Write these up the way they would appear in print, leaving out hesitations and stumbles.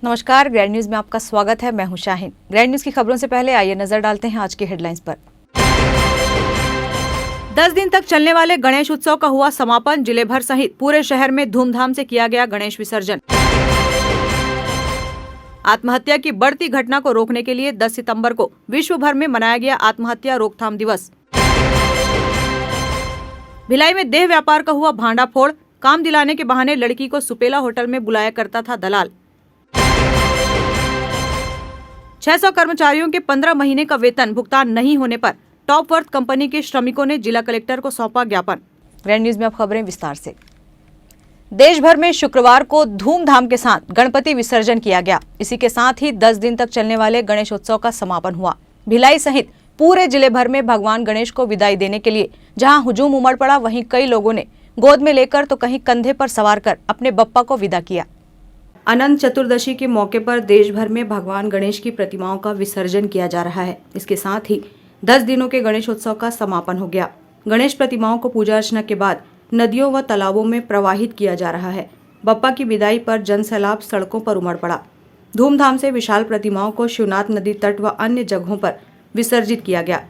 नमस्कार, grand news में आपका स्वागत है। मैं हूं शाहीन। ग्रैंड न्यूज की खबरों से पहले आइए नजर डालते हैं आज की हेडलाइंस पर। 10 दिन तक चलने वाले गणेश उत्सव का हुआ समापन। जिले भर सहित पूरे शहर में धूमधाम से किया गया गणेश विसर्जन। आत्महत्या की बढ़ती घटना को रोकने के लिए 10 सितंबर को विश्व भर में मनाया गया आत्महत्या रोकथाम दिवस। भिलाई में देह व्यापार का हुआ भांडाफोड़। काम दिलाने के बहाने लड़की को सुपेला होटल में बुलाया करता था दलाल। 600 कर्मचारियों के 15 महीने का वेतन भुगतान नहीं होने पर टॉप वर्थ कंपनी के श्रमिकों ने जिला कलेक्टर को सौंपा ज्ञापन। ग्रैंड न्यूज में अब खबरें विस्तार से। देश भर में शुक्रवार को धूमधाम के साथ गणपति विसर्जन किया गया। इसी के साथ ही 10 दिन तक चलने वाले गणेश उत्सव का समापन हुआ। भिलाई सहित पूरे जिले भर में भगवान गणेश को विदाई देने के लिए जहां हुजूम उमड़ पड़ा, वहीं कई लोगों ने गोद में लेकर तो कहीं कंधे पर सवार कर अपने बप्पा को विदा किया। अनंत चतुर्दशी के मौके पर देश भर में भगवान गणेश की प्रतिमाओं का विसर्जन किया जा रहा है। इसके साथ ही 10 दिनों के गणेश उत्सव का समापन हो गया। गणेश प्रतिमाओं को पूजा अर्चना के बाद नदियों व तालाबों में प्रवाहित किया जा रहा है। बप्पा की विदाई पर जनसैलाब सड़कों पर उमड़ पड़ा। धूमधाम से विशाल प्रतिमाओं को शिवनाथ नदी तट व अन्य जगहों पर विसर्जित किया गया।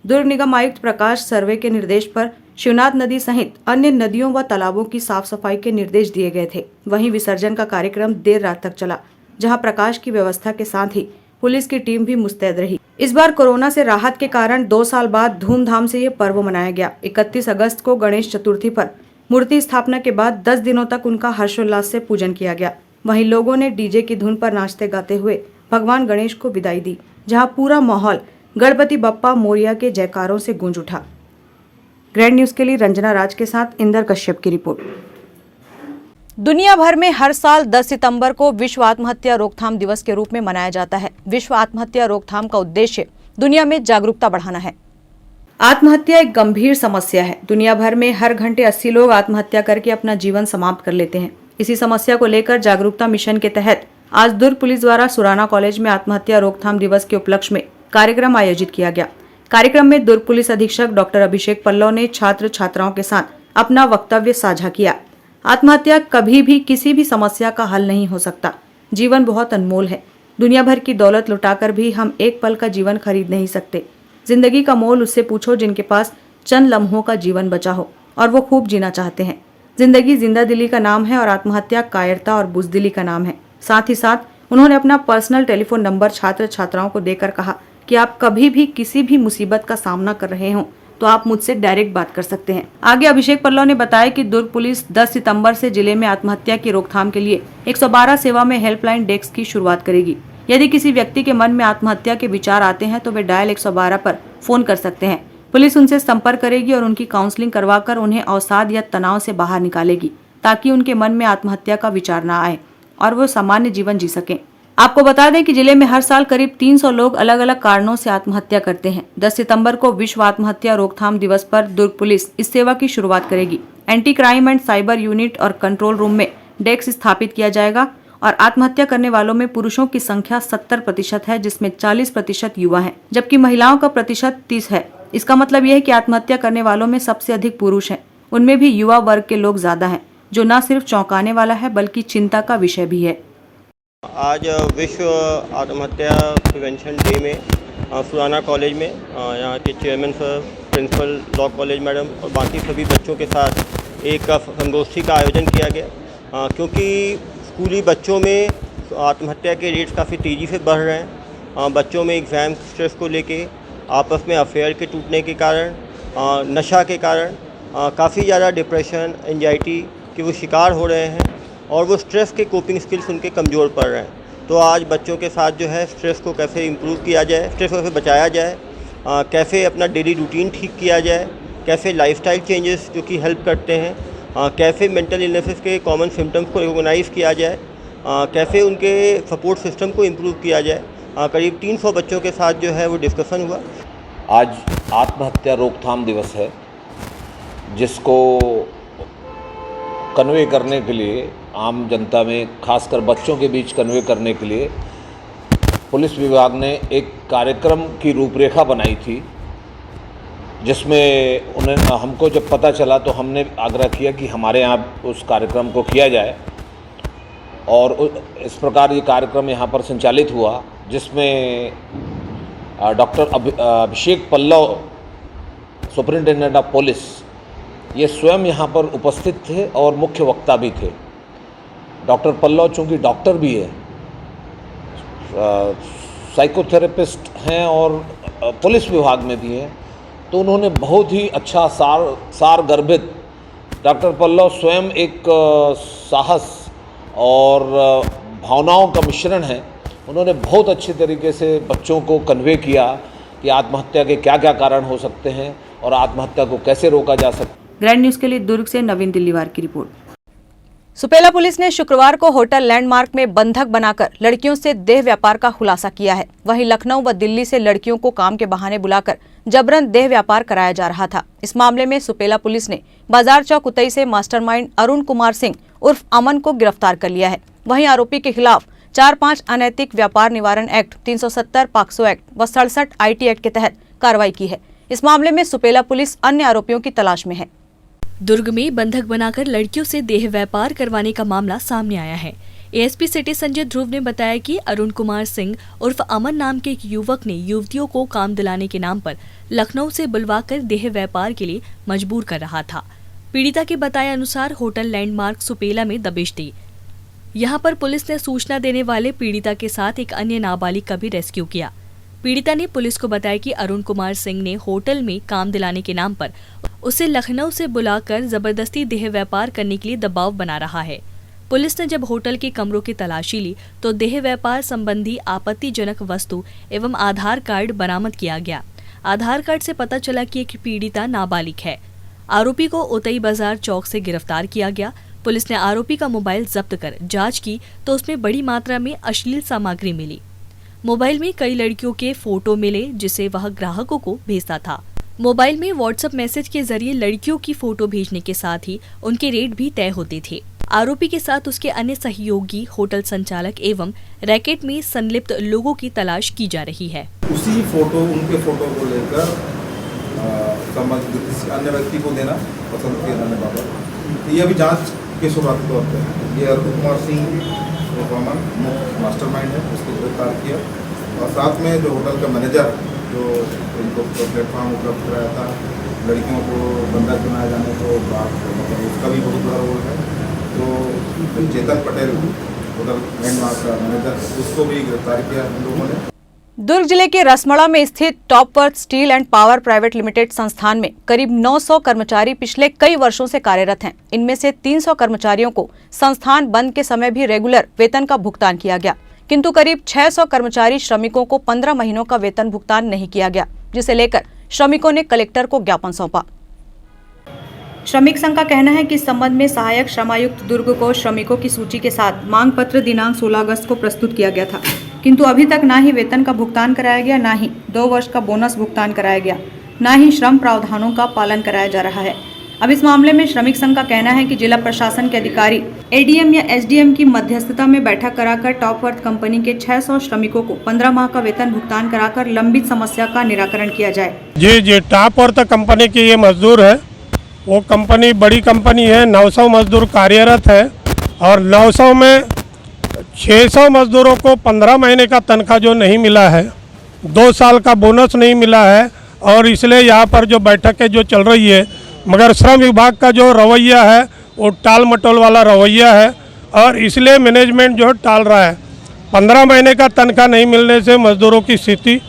दुर्ग निगम आयुक्त प्रकाश सर्वे के निर्देश पर शिवनाथ नदी सहित अन्य नदियों व तालाबों की साफ सफाई के निर्देश दिए गए थे। वहीं विसर्जन का कार्यक्रम देर रात तक चला, जहां प्रकाश की व्यवस्था के साथ ही पुलिस की टीम भी मुस्तैद रही। इस बार कोरोना से राहत के कारण 2 साल बाद धूमधाम से ये पर्व मनाया गया। 31 अगस्त को गणेश चतुर्थी पर मूर्ति स्थापना के बाद 10 दिनों तक उनका हर्षोल्लास से पूजन किया गया। वहीं लोगों ने डीजे की धुन पर नाचते गाते हुए भगवान गणेश को विदाई दी, जहाँ पूरा माहौल गणपति बप्पा मोरिया के जयकारों से गूंज उठा। ग्रैंड न्यूज के लिए रंजना राज के साथ इंदर कश्यप की रिपोर्ट। दुनिया भर में हर साल 10 सितंबर को विश्व आत्महत्या रोकथाम दिवस के रूप में मनाया जाता है। विश्व आत्महत्या रोकथाम का उद्देश्य दुनिया में जागरूकता बढ़ाना है। आत्महत्या एक गंभीर समस्या है। दुनिया भर में हर घंटे 80 लोग आत्महत्या करके अपना जीवन समाप्त कर लेते हैं। इसी समस्या को लेकर जागरूकता मिशन के तहत आज दुर्ग पुलिस द्वारा सुराना कॉलेज में आत्महत्या रोकथाम दिवस के उपलक्ष्य में कार्यक्रम आयोजित किया गया। कार्यक्रम में दुर्ग पुलिस अधीक्षक डॉक्टर अभिषेक पल्लव ने छात्र छात्राओं के साथ अपना वक्तव्य साझा किया। आत्महत्या कभी भी किसी भी समस्या का हल नहीं हो सकता। जीवन बहुत अनमोल है। दुनिया भर की दौलत लुटाकर भी हम एक पल का जीवन खरीद नहीं सकते। जिंदगी का मोल उससे पूछो जिनके पास चंद लम्हों का जीवन बचा हो और वो खूब जीना चाहते हैं। जिंदगी जिंदा दिली का नाम है और आत्महत्या कायरता और बुजदिली का नाम है। साथ ही साथ उन्होंने अपना पर्सनल टेलीफोन नंबर छात्र छात्राओं को देकर कहा कि आप कभी भी किसी भी मुसीबत का सामना कर रहे हो तो आप मुझसे डायरेक्ट बात कर सकते हैं। आगे अभिषेक पल्लव ने बताया कि दुर्ग पुलिस 10 सितंबर से जिले में आत्महत्या की रोकथाम के लिए 112 सेवा में हेल्पलाइन डेस्क की शुरुआत करेगी। यदि किसी व्यक्ति के मन में आत्महत्या के विचार आते हैं तो वे डायल 112 पर फोन कर सकते हैं। पुलिस उनसे संपर्क करेगी और उनकी काउंसलिंग करवाकर उन्हें अवसाद या तनाव से बाहर निकालेगी, ताकि उनके मन में आत्महत्या का विचार न आए और वो सामान्य जीवन जी सकें। आपको बता दें कि जिले में हर साल करीब 300 लोग अलग अलग कारणों से आत्महत्या करते हैं। 10 सितंबर को विश्व आत्महत्या रोकथाम दिवस पर दुर्ग पुलिस इस सेवा की शुरुआत करेगी। Anti crime and cyber unit और कंट्रोल रूम में डेस्क स्थापित किया जाएगा और आत्महत्या करने वालों में पुरुषों की संख्या 70% है, जिसमें 40% युवा हैं, जबकि महिलाओं का प्रतिशत 30 है। इसका मतलब यह है कि आत्महत्या करने वालों में सबसे अधिक पुरुष हैं। उनमें भी युवा वर्ग के लोग ज्यादा हैं, जो न सिर्फ चौंकाने वाला है बल्कि चिंता का विषय भी है। आज विश्व आत्महत्या प्रिवेंशन डे में सुराना कॉलेज में यहाँ के chairman sir, principal, law college madam और बाकी सभी बच्चों के साथ एक संगोष्ठी का आयोजन किया गया, क्योंकि स्कूली बच्चों में आत्महत्या के रेट्स काफ़ी तेज़ी से बढ़ रहे हैं। बच्चों में एग्ज़ाम स्ट्रेस को लेके, आपस में अफेयर के टूटने के कारण, नशा के कारण काफ़ी ज़्यादा डिप्रेशन, एंजाइटी के वो शिकार हो रहे हैं और वो स्ट्रेस के कोपिंग स्किल्स उनके कमज़ोर पड़ रहे हैं। तो आज बच्चों के साथ जो है स्ट्रेस को कैसे इम्प्रूव किया जाए, स्ट्रेस को कैसे बचाया जाए, कैसे अपना डेली रूटीन ठीक किया जाए, कैसे लाइफस्टाइल चेंजेस जो कि हेल्प करते हैं, कैसे मेंटल इलनेसेस के कॉमन सिम्टम्स को रिकॉग्नाइज़ किया जाए, कैसे उनके सपोर्ट सिस्टम को इम्प्रूव किया जाए। करीब 300 बच्चों के साथ जो है वो डिस्कशन हुआ। आज आत्महत्या रोकथाम दिवस है, जिसको कन्वे करने के लिए आम जनता में, खासकर बच्चों के बीच कन्वे करने के लिए पुलिस विभाग ने एक कार्यक्रम की रूपरेखा बनाई थी, जिसमें हमको जब पता चला तो हमने आग्रह किया कि हमारे यहाँ उस कार्यक्रम को किया जाए। और इस प्रकार ये कार्यक्रम यहाँ पर संचालित हुआ, जिसमें doctor Abhishek Pallav, superintendent of police, ये स्वयं यहाँ पर उपस्थित थे और मुख्य वक्ता भी थे। डॉक्टर पल्लव चूँकि डॉक्टर भी है, साइकोथेरेपिस्ट हैं और पुलिस विभाग में भी हैं, तो उन्होंने बहुत ही अच्छा सार गर्भित, डॉक्टर पल्लव स्वयं एक साहस और भावनाओं का मिश्रण है। उन्होंने बहुत अच्छे तरीके से बच्चों को कन्वे किया कि आत्महत्या के क्या क्या कारण हो सकते हैं और आत्महत्या को कैसे रोका जा सकता है। ग्रैंड न्यूज के लिए दुर्ग से नवीन दिल्लीवार की रिपोर्ट। सुपेला पुलिस ने शुक्रवार को होटल लैंडमार्क में बंधक बनाकर लड़कियों से देह व्यापार का खुलासा किया है। वहीं लखनऊ व दिल्ली से लड़कियों को काम के बहाने बुलाकर जबरन देह व्यापार कराया जा रहा था। इस मामले में सुपेला पुलिस ने बाजार चौक उतई से मास्टरमाइंड अरुण कुमार सिंह उर्फ अमन को गिरफ्तार कर लिया है। वहीं आरोपी के खिलाफ 4-5 अनैतिक व्यापार निवारण एक्ट, 370 पॉक्सो एक्ट व 67 IT एक्ट के तहत कार्रवाई की है। इस मामले में सुपेला पुलिस अन्य आरोपियों की तलाश में है। दुर्ग में बंधक बनाकर लड़कियों से देह व्यापार करवाने का मामला सामने आया है। एएसपी सिटी संजय ध्रुव ने बताया कि अरुण कुमार सिंह उर्फ अमन नाम के एक युवक ने युवतियों को काम दिलाने के नाम पर लखनऊ से बुलवाकर देह व्यापार के लिए मजबूर कर रहा था। पीड़िता के बताए अनुसार होटल लैंडमार्क सुपेला में दबिश दी। यहां पर पुलिस ने सूचना देने वाले पीड़िता के साथ एक अन्य नाबालिग का भी रेस्क्यू किया। पीड़िता ने पुलिस को बताया कि अरुण कुमार सिंह ने होटल में काम दिलाने के नाम पर उसे लखनऊ से बुलाकर जबरदस्ती देह व्यापार करने के लिए दबाव बना रहा है। पुलिस ने जब होटल के कमरों की तलाशी ली तो देह व्यापार संबंधी आपत्तिजनक वस्तु एवं आधार कार्ड बरामद किया गया। आधार कार्ड से पता चला कि एक पीड़िता नाबालिग है। आरोपी को उतई बाजार चौक से गिरफ्तार किया गया। पुलिस ने आरोपी का मोबाइल जब्त कर जांच की तो उसमें बड़ी मात्रा में अश्लील सामग्री मिली। मोबाइल में कई लड़कियों के फोटो मिले जिसे वह ग्राहकों को भेजता था। मोबाइल में व्हाट्सएप मैसेज के जरिए लड़कियों की फोटो भेजने के साथ ही उनके रेट भी तय होते थे। आरोपी के साथ उसके अन्य सहयोगी, होटल संचालक एवं रैकेट में संलिप्त लोगों की तलाश की जा रही है। उसी फोटो, उनके फोटो को लेकर किसी अन्य व्यक्ति को देना पसंद किया जाने बाबत ये अभी जांच के शुरुआती तौर पर है। ये अरुण कुमार सिंह मास्टरमाइंड है, उसको गिरफ्तार किया और साथ में जो होटल का मैनेजर जो इनको प्लेटफॉर्म उपलब्ध कराया था लड़कियों को बंधक बनाए जाने को, मतलब उसका भी बहुत बड़ा रोल है। तो चेतन पटेल होटल लैंडमार्क का मैनेजर, उसको भी गिरफ्तार किया हम लोगों ने। दुर्ग जिले के रसमड़ा में स्थित top worth steel and power private limited संस्थान में करीब 900 कर्मचारी पिछले कई वर्षों से कार्यरत हैं। इनमें से 300 कर्मचारियों को संस्थान बंद के समय भी रेगुलर वेतन का भुगतान किया गया, किंतु करीब 600 कर्मचारी श्रमिकों को 15 महीनों का वेतन भुगतान नहीं किया गया, जिसे लेकर श्रमिकों ने कलेक्टर को ज्ञापन सौंपा। श्रमिक संघ का कहना है कि इस संबंध में सहायक श्रमायुक्त दुर्ग को श्रमिकों की सूची के साथ मांग पत्र दिनांक 16 अगस्त को प्रस्तुत किया गया था, किंतु अभी तक ना ही वेतन का भुगतान कराया गया, ना ही 2 वर्ष का बोनस भुगतान कराया गया, ना ही श्रम प्रावधानों का पालन कराया जा रहा है। अब इस मामले में श्रमिक संघ का कहना है कि जिला प्रशासन के अधिकारी ADM या SDM की मध्यस्थता में बैठक कराकर टॉप वर्थ कंपनी के 600 श्रमिकों को 15 माह का वेतन भुगतान कराकर लंबित समस्या का निराकरण किया जाए। जी, टॉप वर्थ कंपनी की ये मजदूर है। वो कंपनी बड़ी कंपनी है, 900 मजदूर कार्यरत है और 900 में 600 मजदूरों को 15 महीने का तनख्वाह जो नहीं मिला है, 2 साल का बोनस नहीं मिला है और इसलिए यहाँ पर जो बैठकें जो चल रही है, मगर श्रम विभाग का जो रवैया है वो टाल मटोल वाला रवैया है और इसलिए मैनेजमेंट जो टाल रहा है। 15 महीने का तनख्वाह नहीं मिलने से मजदूरों की स्थिति,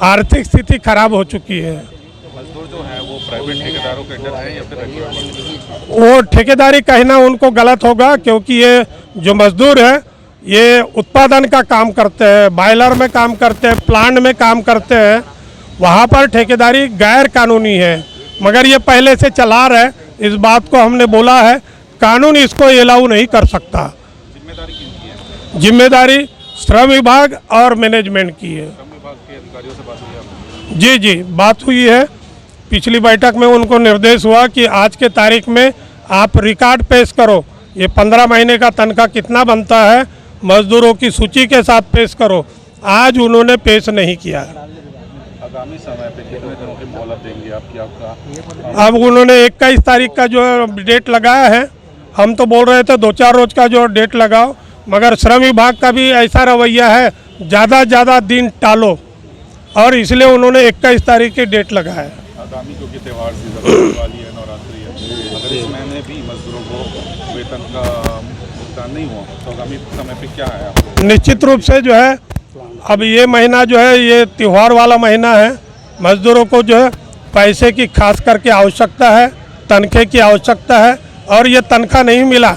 आर्थिक स्थिति खराब हो चुकी है। मजदूर जो है वो प्राइवेट ठेकेदारों के अंडर है या फिर वो ठेकेदारी कहना उनको गलत होगा, क्योंकि ये जो मजदूर है ये उत्पादन का काम करते हैं, बॉयलर में काम करते हैं, प्लांट में काम करते हैं, वहाँ पर ठेकेदारी गैर कानूनी है, मगर ये पहले से चला रहे। इस बात को हमने बोला है, कानून इसको अलाउ नहीं कर सकता। जिम्मेदारी किसकी है? जिम्मेदारी श्रम विभाग और मैनेजमेंट की है। श्रम विभाग के अधिकारियों से बात हुई है? जी, बात हुई है। पिछली बैठक में उनको निर्देश हुआ कि आज के तारीख में आप रिकॉर्ड पेश करो, ये 15 महीने का तनख्वाह कितना बनता है मजदूरों की सूची के साथ पेश करो। आज उन्होंने पेश नहीं किया। आगामी समय पे कितने दिनों की मोहलत देंगे आपका? अब उन्होंने 21 तारीख का जो डेट लगाया है, हम तो बोल रहे थे 2-4 रोज का जो डेट लगाओ, मगर श्रम विभाग का भी ऐसा रवैया है, ज़्यादा दिन टालो, और इसलिए उन्होंने 21 तारीख की डेट लगाया है। आगामी क्योंकि त्यौहार सीजन दिवाली है, नवरात्रि है, अगर इस महीने भी मजदूरों को वेतन का भुगतान नहीं हुआ तो आगामी समय पे क्या है आपको? निश्चित रूप से जो है अब ये महीना जो है ये त्यौहार वाला महीना है, मजदूरों को जो है पैसे की खास करके आवश्यकता है, तनख्वाह की आवश्यकता है, और ये तनख्वाह नहीं मिला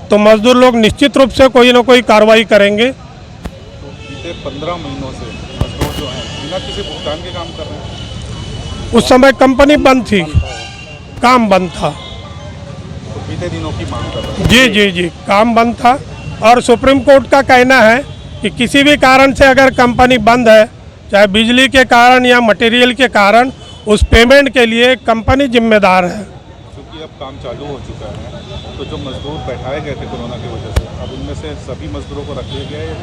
तो मजदूर लोग निश्चित रूप से कोई ना कोई कार्रवाई करेंगे। तो बीते 15 महीनों से मजदूर जो हैं बिना किसी भुगतान के काम कर रहे हैं। उस समय कंपनी बंद थी, काम बंद था। तो बीते दिनों की मांग कर रहे हैं। जी, काम बंद था, और सुप्रीम कोर्ट का कहना है कि किसी भी कारण से अगर कंपनी बंद है, चाहे बिजली के कारण या मटेरियल के कारण, उस पेमेंट के लिए कंपनी जिम्मेदार है। क्योंकि अब काम चालू हो चुका है, तो जो मजदूर बैठाए गए थे कोरोना की वजह से, अब उनमें से सभी मजदूरों को रख लिया गया है?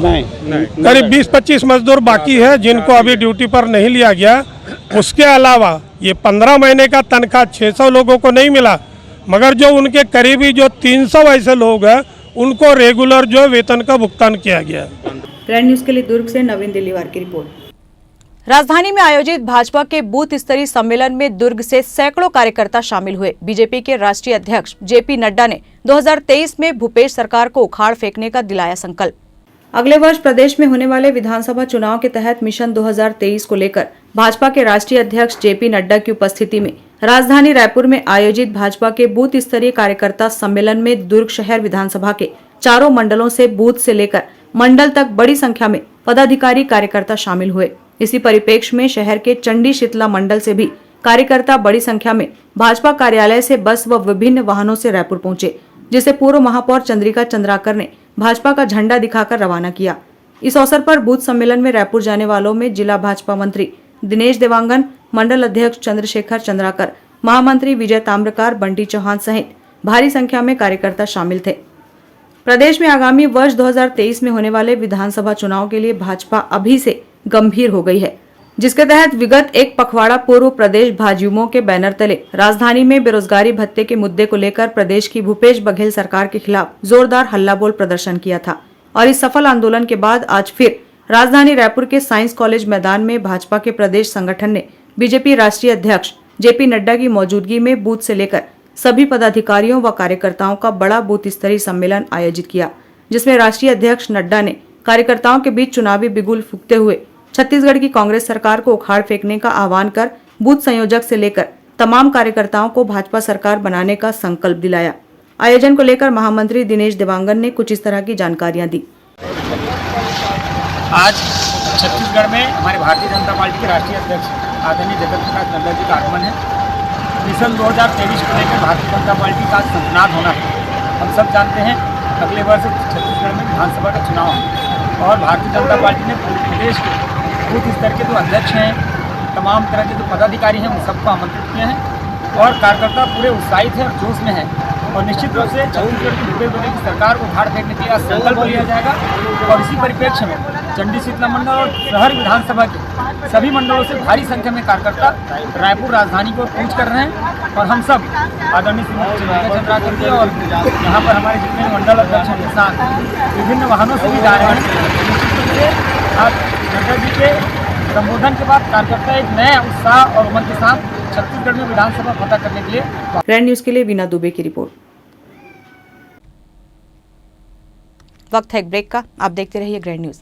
नहीं, करीब 20-25 मजदूर बाकी है जिनको अभी ड्यूटी पर नहीं लिया गया। उसके अलावा ये 15 महीने का तनख्वाह 600 लोगों को नहीं मिला, मगर जो उनके करीबी जो 300 ऐसे लोग हैं उनको रेगुलर जो वेतन का भुगतान किया गया। ग्रैंड न्यूज के लिए दुर्ग से नवीन दिलीवार की रिपोर्ट। राजधानी में आयोजित भाजपा के बूथ स्तरीय सम्मेलन में दुर्ग से सैकड़ों कार्यकर्ता शामिल हुए। बीजेपी के राष्ट्रीय अध्यक्ष जेपी नड्डा ने 2023 में भूपेश सरकार को उखाड़ फेंकने का दिलाया संकल्प। अगले वर्ष प्रदेश में होने वाले विधानसभा चुनाव के तहत मिशन 2023 को लेकर भाजपा के राष्ट्रीय अध्यक्ष जेपी नड्डा की उपस्थिति में राजधानी रायपुर में आयोजित भाजपा के बूथ स्तरीय कार्यकर्ता सम्मेलन में दुर्ग शहर विधानसभा के चारों मंडलों से बूथ से लेकर मंडल तक बड़ी संख्या में पदाधिकारी कार्यकर्ता शामिल हुए। इसी परिप्रेक्ष्य में शहर के चंडी शीतला मंडल से भी कार्यकर्ता बड़ी संख्या में भाजपा कार्यालय से बस व विभिन्न वाहनों से रायपुर पहुंचे, जिसे पूर्व महापौर चंद्रिका चंद्राकर ने भाजपा का झंडा दिखाकर रवाना किया। इस अवसर पर बूथ सम्मेलन में रायपुर जाने वालों में जिला भाजपा मंत्री दिनेश देवांगन, मंडल अध्यक्ष चंद्रशेखर चंद्राकर, महामंत्री विजय ताम्रकार, बंटी चौहान सहित भारी संख्या में कार्यकर्ता शामिल थे। प्रदेश में आगामी वर्ष 2023 में होने वाले विधानसभा चुनाव के लिए भाजपा अभी से गंभीर हो गई है, जिसके तहत विगत एक पखवाड़ा पूर्व प्रदेश भाजयुमो के बैनर तले राजधानी में बेरोजगारी भत्ते के मुद्दे को लेकर प्रदेश की भूपेश बघेल सरकार के खिलाफ जोरदार हल्ला बोल प्रदर्शन किया था। और इस सफल आंदोलन के बाद आज फिर राजधानी रायपुर के साइंस कॉलेज मैदान में भाजपा के प्रदेश संगठन ने बीजेपी राष्ट्रीय अध्यक्ष जेपी नड्डा की मौजूदगी में बूथ से लेकर सभी पदाधिकारियों व कार्यकर्ताओं का बड़ा बूथ स्तरीय सम्मेलन आयोजित किया, जिसमें राष्ट्रीय अध्यक्ष नड्डा ने कार्यकर्ताओं के बीच चुनावी बिगुल फूंकते हुए छत्तीसगढ़ की कांग्रेस सरकार को उखाड़ फेंकने का आह्वान कर बूथ संयोजक से लेकर तमाम कार्यकर्ताओं को भाजपा सरकार बनाने का संकल्प दिलाया। आयोजन को लेकर महामंत्री दिनेश देवांगन ने कुछ इस तरह की जानकारियां दी। आज छत्तीसगढ़ में हमारे भारतीय जनता पार्टी के राष्ट्रीय अध्यक्ष आदरणीय जगत प्रकाश नड्डा जी का आगमन है। मिशन 2023 को लेकर भारतीय जनता पार्टी का संतनाद होना है। हम सब जानते हैं अगले वर्ष छत्तीसगढ़ में विधानसभा का चुनाव है और भारतीय जनता पार्टी ने पूरे प्रदेश के बूथ स्तर के जो अध्यक्ष हैं, तमाम तरह के जो पदाधिकारी हैं, उन सबको आमंत्रित किए हैं और कार्यकर्ता पूरे उत्साहित हैं और जोश में हैं। और निश्चित रूप से छत्तीसगढ़ की भूपेश बघेल की सरकार को उखाड़ फेंकने के लिए संकल्प लिया जाएगा। और इसी परिप्रेक्ष्य में चंडी शीतला मंडल और शहर विधानसभा के सभी मंडलों से भारी संख्या में कार्यकर्ता रायपुर राजधानी को कूच कर रहे हैं। और हम सब आदरणीय चंद्रिका चंद्राकर जी और यहाँ पर हमारे जितने मंडल अध्यक्ष के साथ विभिन्न वाहनों से भी जा रहे हैं। निश्चित रूप से आज नड्डा जी के संबोधन के बाद कार्यकर्ता एक नया उत्साह और उमंग के साथ छत्तीसगढ़ में विधानसभा फतह करने के लिए। ग्रैंड न्यूज के लिए वीना दुबे की रिपोर्ट। वक्त है एक ब्रेक का, आप देखते रहिए grand news.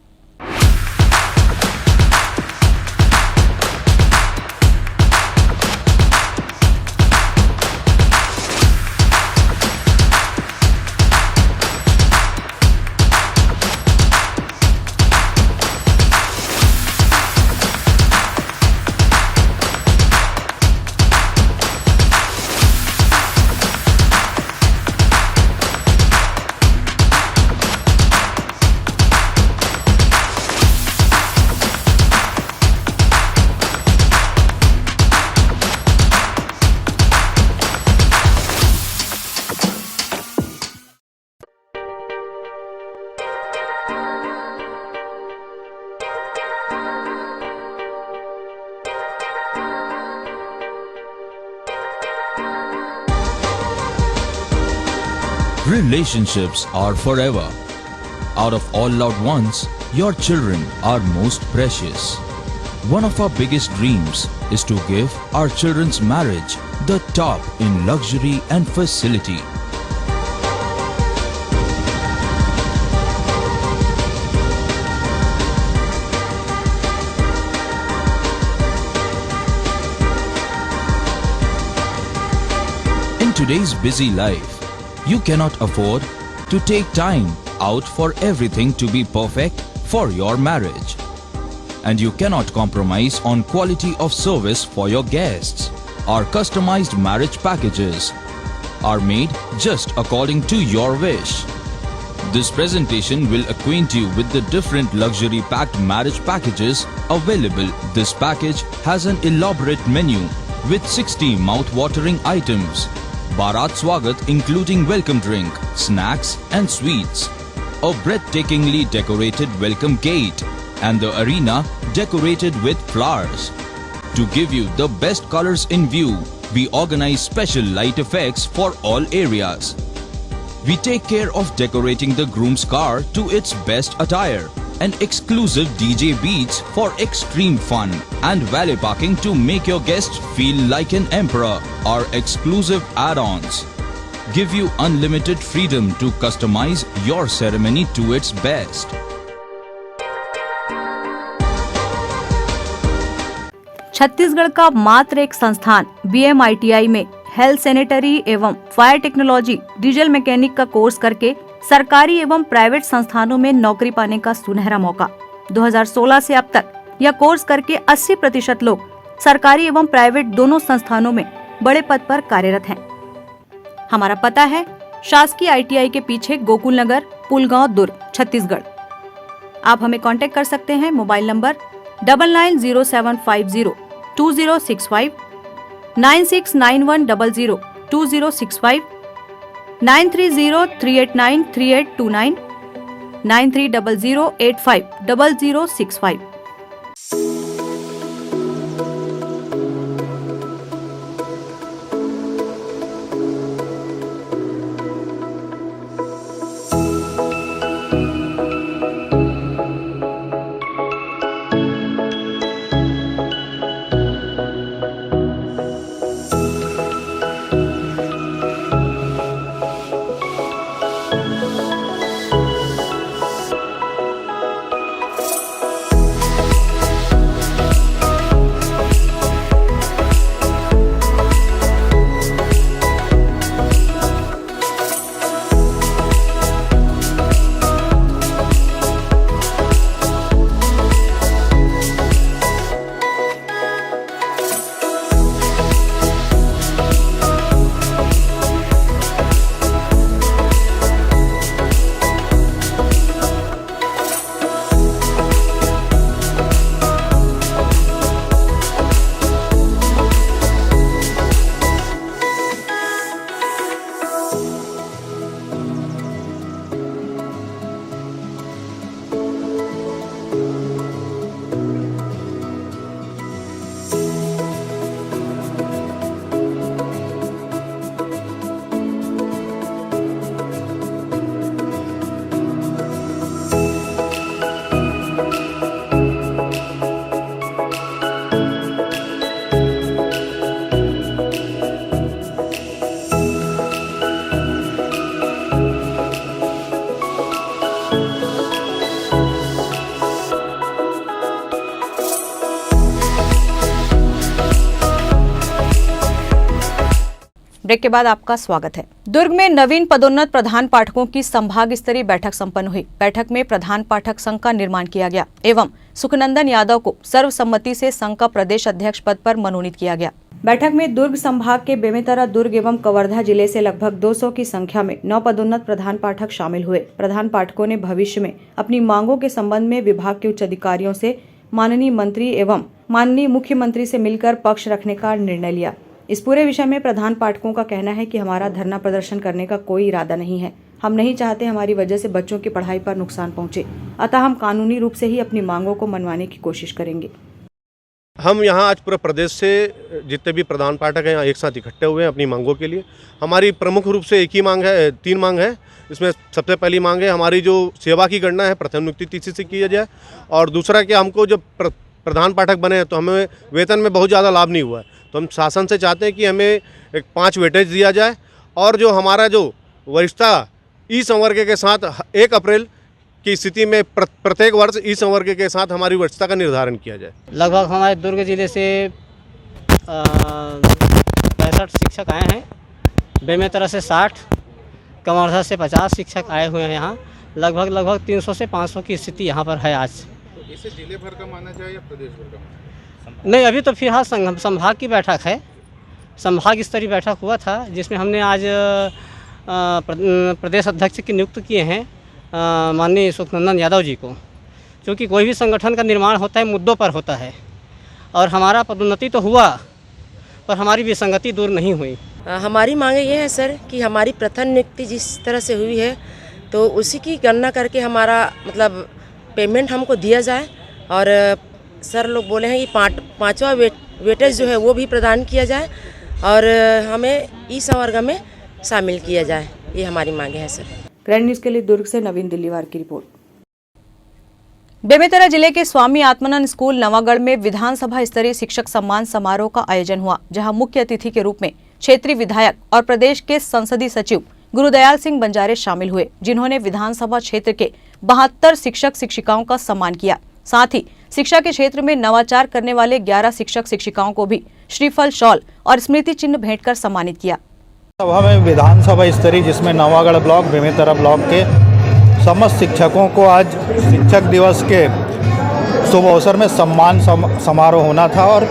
Relationships are forever. Out of all loved ones, your children are most precious. One of our biggest dreams is to give our children's marriage the top in luxury and facility. In today's busy life, you cannot afford to take time out for everything to be perfect for your marriage. And you cannot compromise on quality of service for your guests. Our customized marriage packages are made just according to your wish. This presentation will acquaint you with the different luxury packed marriage packages available. This package has an elaborate menu with 60 mouth-watering items. Bharat Swagat including welcome drink, snacks and sweets. A breathtakingly decorated welcome gate and the arena decorated with flowers. To give you the best colors in view, we organize special light effects for all areas. We take care of decorating the groom's car to its best attire and exclusive DJ beats for extreme fun and valet parking to make your guests feel like an emperor. Our exclusive add-ons give you unlimited freedom to customize your ceremony to its best. Chhattisgarh का मात्र एक संस्थान BMITI में health sanitary एवं fire technology diesel mechanic का course करके सरकारी एवं प्राइवेट संस्थानों में नौकरी पाने का सुनहरा मौका। 2016 से अब तक यह कोर्स करके 80% लोग सरकारी एवं प्राइवेट दोनों संस्थानों में बड़े पद पर कार्यरत हैं। हमारा पता है शासकीय ITI के पीछे गोकुल नगर, पुलगांव, दुर्ग, छत्तीसगढ़। आप हमें कांटेक्ट कर सकते हैं मोबाइल नंबर 9907502065, 9691002065, 9303893829, 9300850065। ब्रेक के बाद आपका स्वागत है। दुर्ग में नवीन पदोन्नत प्रधान पाठकों की संभाग स्तरीय बैठक संपन्न हुई। बैठक में प्रधान पाठक संघ का निर्माण किया गया एवं सुखनंदन यादव को सर्वसम्मति से संघ का प्रदेश अध्यक्ष पद पर मनोनीत किया गया। बैठक में दुर्ग संभाग के बेमेतरा, दुर्ग एवं कवर्धा जिले से लगभग 200 की संख्या में 9 पदोन्नत प्रधान पाठक शामिल हुए। प्रधान पाठकों ने भविष्य में अपनी मांगों के संबंध में विभाग के उच्च अधिकारियों से माननीय मंत्री एवं माननीय मुख्यमंत्री से मिलकर पक्ष रखने का निर्णय लिया। इस पूरे विषय में प्रधान पाठकों का कहना है कि हमारा धरना प्रदर्शन करने का कोई इरादा नहीं है। हम नहीं चाहते हमारी वजह से बच्चों की पढ़ाई पर नुकसान पहुंचे, अतः हम कानूनी रूप से ही अपनी मांगों को मनवाने की कोशिश करेंगे। हम यहाँ आज पूरे प्रदेश से जितने भी प्रधान पाठक हैं यहाँ एक साथ इकट्ठे हुए हैं अपनी मांगों के लिए। हमारी प्रमुख रूप से एक ही मांग है, 3 मांग है। इसमें सबसे पहली मांग है हमारी जो सेवा की गणना है प्रथम नियुक्ति तिथि से किया जाए, और दूसरा कि हमको जब प्रधान पाठक बने हैं तो हमें वेतन में बहुत ज़्यादा लाभ नहीं हुआ है, तो हम शासन से चाहते हैं कि हमें एक 5 वेटेज दिया जाए, और जो हमारा जो वरिष्ठता ई संवर्ग के साथ 1 अप्रैल की स्थिति में प्रत्येक वर्ष ई संवर्ग के साथ हमारी वरिष्ठता का निर्धारण किया जाए। लगभग हमारे दुर्ग जिले से 65 शिक्षक आए हैं, बेमेतरा से 60, कमरसा से 50 शिक्षक आए हुए हैं यहाँ। लगभग 300 से 500 की स्थिति यहाँ पर है आज। तो इसे जिले भर का माना जाए या प्रदेश भर का? नहीं, अभी तो फिलहाल संभाग की बैठक है, संभाग स्तरीय बैठक हुआ था जिसमें हमने आज प्रदेश अध्यक्ष की नियुक्त किए हैं माननीय सुखनंदन यादव जी को, क्योंकि कोई भी संगठन का निर्माण होता है मुद्दों पर होता है, और हमारा पदोन्नति तो हुआ पर हमारी विसंगति दूर नहीं हुई। हमारी मांगे ये है सर कि हमारी प्रथम नियुक्ति जिस तरह से हुई है तो उसी की गणना करके हमारा मतलब पेमेंट हमको दिया जाए, और सर लोग बोले हैं कि 5वां वेटेज जो है वो भी प्रदान किया जाए और हमें ई संवर्ग में शामिल किया जाए। ये हमारी मांगे हैं सर। ग्रैंड न्यूज के लिए दुर्ग से नवीन दिल्लीवार की रिपोर्ट। बेमेतरा जिले के स्वामी आत्मानंद स्कूल नवागढ़ में विधानसभा स्तरीय शिक्षक सम्मान समारोह का आयोजन हुआ, जहां मुख्य अतिथि के रूप में क्षेत्रीय विधायक और प्रदेश के संसदीय सचिव गुरुदयाल सिंह बंजारे शामिल हुए, जिन्होंने विधानसभा क्षेत्र के 72 शिक्षक शिक्षिकाओं का सम्मान किया। साथ ही शिक्षा के क्षेत्र में नवाचार करने वाले 11 शिक्षक शिक्षिकाओं को भी श्रीफल, शॉल और स्मृति चिन्ह भेंट कर सम्मानित किया। सभा में विधानसभा स्तरीय जिसमें नवागढ़ ब्लॉक, बेमेतरा ब्लॉक के समस्त शिक्षकों को आज शिक्षक दिवस के शुभ अवसर में सम्मान समारोह होना था, और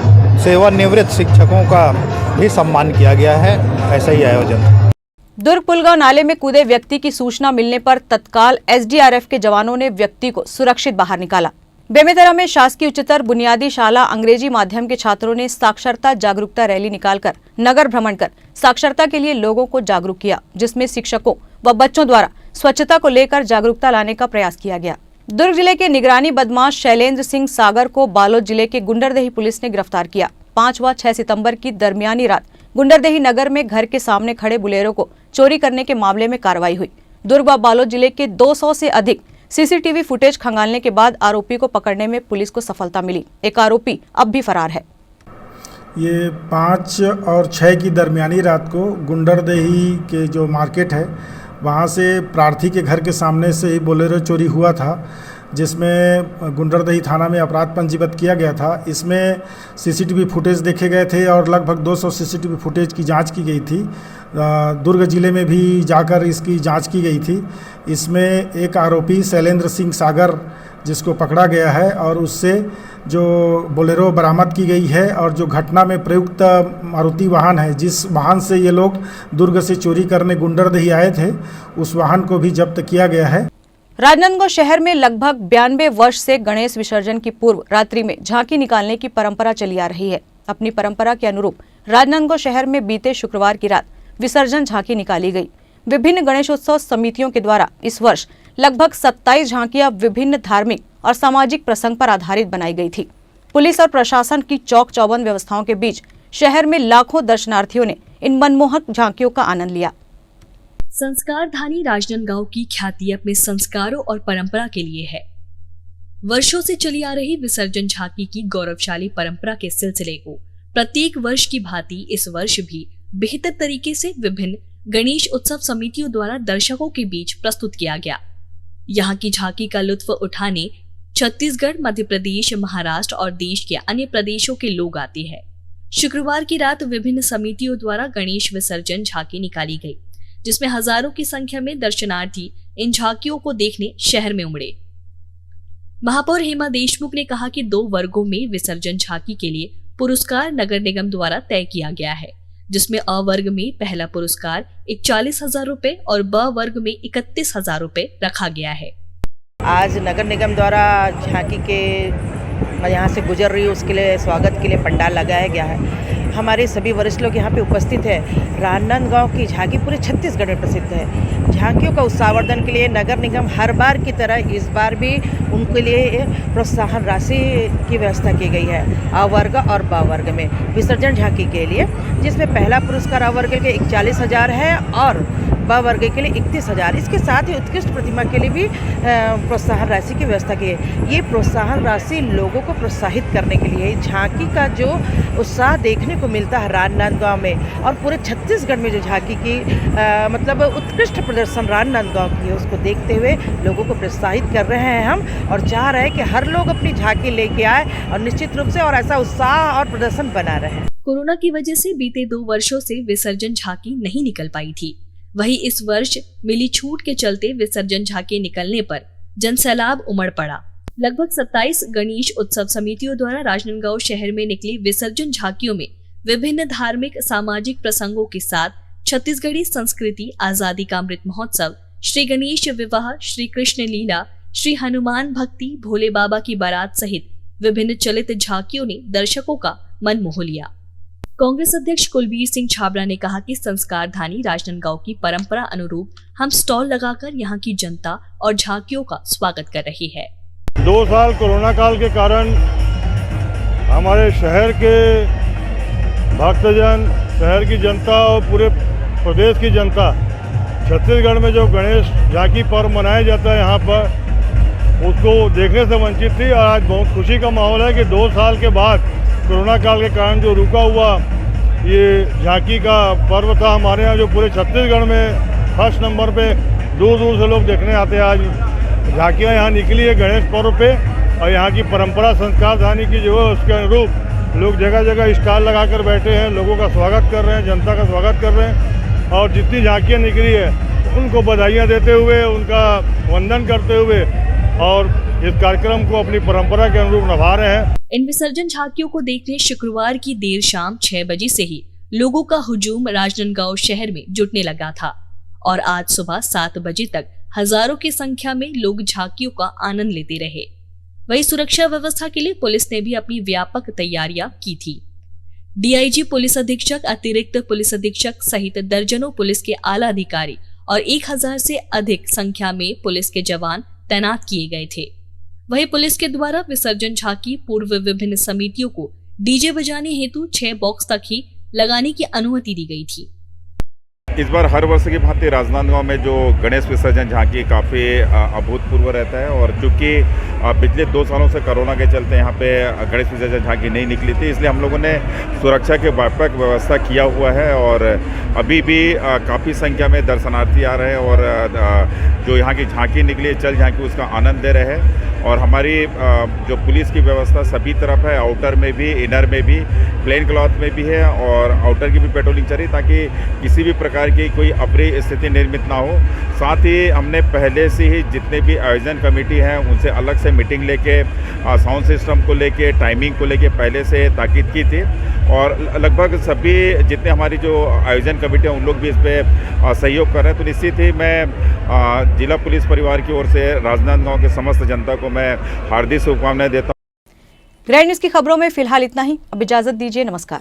सेवानिवृत्त शिक्षकों का भी सम्मान किया गया है। ऐसा ही आयोजन। दुर्ग पुलगांव नाले में कूदे व्यक्ति की सूचना मिलने पर तत्काल एसडीआरएफ के जवानों ने व्यक्ति को सुरक्षित बाहर निकाला। बेमेतरा में शासकीय उच्चतर बुनियादी शाला अंग्रेजी माध्यम के छात्रों ने साक्षरता जागरूकता रैली निकालकर नगर भ्रमण कर साक्षरता के लिए लोगों को जागरूक किया, जिसमें शिक्षकों व बच्चों द्वारा स्वच्छता को लेकर जागरूकता लाने का प्रयास किया गया। दुर्ग जिले के निगरानी बदमाश शैलेंद्र सिंह सागर को बालोद जिले के गुंडरदेही पुलिस ने गिरफ्तार किया। 5 व 6 सितंबर की दरमियानी रात गुंडरदेही नगर में घर के सामने खड़े बुलेरो को चोरी करने के मामले में कार्रवाई हुई। दुर्ग व बालोद जिले के 200 से अधिक सीसीटीवी फुटेज खंगालने के बाद आरोपी को पकड़ने में पुलिस को सफलता मिली। एक आरोपी अब भी फरार है। ये 5 और 6 की दरमियानी रात को गुंडरदेही के जो मार्केट है वहाँ से प्रार्थी के घर के सामने से ही बोलेरो चोरी हुआ था, जिसमें गुंडरदेही थाना में अपराध पंजीबद्ध किया गया था। इसमें सीसीटीवी फुटेज देखे गए थे और लगभग 200 सीसीटीवी फुटेज की जांच की गई थी। दुर्ग जिले में भी जाकर इसकी जांच की गई थी। इसमें एक आरोपी शैलेंद्र सिंह सागर जिसको पकड़ा गया है, और उससे जो बोलेरो बरामद की गई है, और जो घटना में प्रयुक्त मारुति वाहन है, जिस वाहन से ये लोग दुर्ग से चोरी करने गुंडरदेही आए थे, उस वाहन को भी जब्त किया गया है। राजनांदगांव शहर में लगभग 92 वर्ष से गणेश विसर्जन की पूर्व रात्रि में झांकी निकालने की परंपरा चली आ रही है। अपनी परंपरा के अनुरूप राजनांदगांव शहर में बीते शुक्रवार की रात विसर्जन झांकी निकाली गई। विभिन्न गणेशोत्सव समितियों के द्वारा इस वर्ष लगभग 27 झांकियां विभिन्न धार्मिक और सामाजिक प्रसंग पर आधारित बनाई गई थी। पुलिस और प्रशासन की चौक चौबंद व्यवस्थाओं के बीच शहर में लाखों दर्शनार्थियों ने इन मनमोहक झांकियों का आनंद लिया। संस्कारधानी राजनांदगांव की ख्याति अपने संस्कारों और परंपरा के लिए है। वर्षों से चली आ रही विसर्जन झांकी की गौरवशाली परंपरा के सिलसिले को प्रत्येक वर्ष की भांति इस वर्ष भी बेहतर तरीके से विभिन्न गणेश उत्सव समितियों द्वारा दर्शकों के बीच प्रस्तुत किया गया। यहाँ की झांकी का लुत्फ उठाने छत्तीसगढ़, मध्य प्रदेश, महाराष्ट्र और देश के अन्य प्रदेशों के लोग आते हैं। शुक्रवार की रात विभिन्न समितियों द्वारा गणेश विसर्जन झांकी निकाली गई, जिसमें हजारों की संख्या में दर्शनार्थी इन झांकियों को देखने शहर में उमड़े। महापौर हेमा देशमुख ने कहा कि 2 वर्गों में विसर्जन झांकी के लिए पुरस्कार नगर निगम द्वारा तय किया गया है, जिसमें अ वर्ग में पहला पुरस्कार 41,000 रुपए और ब वर्ग में 31,000 रुपए रखा गया है। आज नगर निगम द्वारा झांकी के यहाँ से गुजर रही उसके लिए स्वागत के लिए पंडाल लगाया गया है। हमारे सभी वरिष्ठ लोग यहाँ पे उपस्थित है। राजनांदगांव की झांकी पूरे छत्तीसगढ़ में प्रसिद्ध है। झांकियों का उत्साहवर्धन के लिए नगर निगम हर बार की तरह इस बार भी उनके लिए प्रोत्साहन राशि की व्यवस्था की गई है। अ वर्ग और ब वर्ग में विसर्जन झांकी के लिए, जिसमें पहला पुरस्कार अ वर्ग के लिए 41,000 है और ब वर्ग के लिए 31,000। इसके साथ ही उत्कृष्ट प्रतिमा के लिए भी प्रोत्साहन राशि की व्यवस्था की है। ये प्रोत्साहन राशि लोगों को प्रोत्साहित करने के लिए, झांकी का जो उत्साह देखने को मिलता है राजनांदगांव में और पूरे छत्तीसगढ़ में जो झांकी की मतलब उत्कृष्ट प्रदर्शन राजनांदगांव की है, उसको देखते हुए लोगों को प्रोत्साहित कर रहे हैं हम और चाह रहे हैं कि हर लोग अपनी झांकी लेके आए और निश्चित रूप से और ऐसा उत्साह और प्रदर्शन बना रहे। कोरोना की वजह से बीते 2 वर्षों से विसर्जन झांकी नहीं निकल पाई थी। वहीं इस वर्ष मिली छूट के चलते विसर्जन झांकी निकलने पर जनसैलाब उमड़ पड़ा। लगभग 27 गणेश उत्सव समितियों द्वारा राजनांदगांव शहर में निकली विसर्जन झांकियों में विभिन्न धार्मिक सामाजिक प्रसंगों के साथ छत्तीसगढ़ी संस्कृति, आजादी का अमृत महोत्सव, श्री गणेश विवाह, श्री कृष्ण लीला, श्री हनुमान भक्ति, भोले बाबा की बारात सहित विभिन्न चलित झांकियों ने दर्शकों का मन मोह लिया। कांग्रेस अध्यक्ष कुलबीर सिंह छाबड़ा ने कहा कि संस्कारधानी राजनांदगांव की परंपरा अनुरूप हम स्टॉल लगाकर यहां की जनता और झांकियों का स्वागत कर रही है। 2 साल कोरोना काल के कारण हमारे शहर के भक्तजन, शहर की जनता और पूरे प्रदेश की जनता छत्तीसगढ़ में जो गणेश झांकी पर्व मनाया जाता है यहाँ पर, उसको देखने से वंचित थी। और आज बहुत खुशी का माहौल है कि 2 साल के बाद कोरोना काल के कारण जो रुका हुआ ये झांकी का पर्व था हमारे यहाँ, जो पूरे छत्तीसगढ़ में फर्स्ट नंबर पे दूर दूर से लोग देखने आते हैं। आज झांकियाँ यहाँ निकली है गणेश पर्व पे और यहाँ की परंपरा संस्कारधानी की जो है उसके अनुरूप लोग जगह जगह स्टॉल लगा कर बैठे हैं, लोगों का स्वागत कर रहे हैं, जनता का स्वागत कर रहे हैं। और जितनी झांकियाँ निकली है उनको बधाइयाँ देते हुए, उनका वंदन करते हुए और इस कार्यक्रम को अपनी परंपरा के अनुरूप निभा रहे हैं। इन विसर्जन झांकियों को देखने शुक्रवार की देर शाम 6 बजे से ही लोगों का हुजूम राजनांदगांव शहर में जुटने लगा था और आज सुबह 7 बजे तक हजारों की संख्या में लोग झांकियों का आनंद लेते रहे। वहीं सुरक्षा व्यवस्था के लिए पुलिस ने भी अपनी व्यापक तैयारियां की थी। डीआईजी पुलिस अधीक्षक, अतिरिक्त पुलिस अधीक्षक सहित दर्जनों पुलिस के आला अधिकारी और 1000 से अधिक संख्या में पुलिस के जवान तैनात किए गए थे। वहीं पुलिस के द्वारा विसर्जन झांकी पूर्व विभिन्न समितियों को डीजे बजाने हेतु 6 बॉक्स तक ही लगाने की अनुमति दी गई थी। इस बार हर वर्ष की भांति राजनांदगांव में जो गणेश विसर्जन झांकी काफ़ी अभूतपूर्व रहता है और चूँकि पिछले 2 सालों से कोरोना के चलते यहाँ पे गणेश विसर्जन झांकी नहीं निकली थी, इसलिए हम लोगों ने सुरक्षा के व्यापक व्यवस्था किया हुआ है और अभी भी काफ़ी संख्या में दर्शनार्थी आ रहे हैं और जो यहाँ की झांकी निकली है, चल झांकी, उसका आनंद ले रहे हैं। और हमारी जो पुलिस की व्यवस्था सभी तरफ है, आउटर में भी, इनर में भी, प्लेन क्लॉथ में भी है और आउटर की भी पेट्रोलिंग चल रही ताकि किसी भी प्रकार की कोई अप्रिय स्थिति निर्मित ना हो। साथ ही हमने पहले से ही जितने भी आयोजन कमेटी हैं उनसे अलग से मीटिंग लेके साउंड सिस्टम को लेके, टाइमिंग को लेके पहले से ताकीद की थी और लगभग सभी जितने हमारी जो आयोजन कमेटी हैं उन लोग भी इस पर सहयोग कर रहे हैं। तो निश्चित ही मैं जिला पुलिस परिवार की ओर से राजनांदगांव के समस्त जनता को मैं हार्दिक शुभकामनाएं देता हूं। ग्रैंड न्यूज़ की खबरों में फिलहाल इतना ही। अब इजाजत दीजिए, नमस्कार।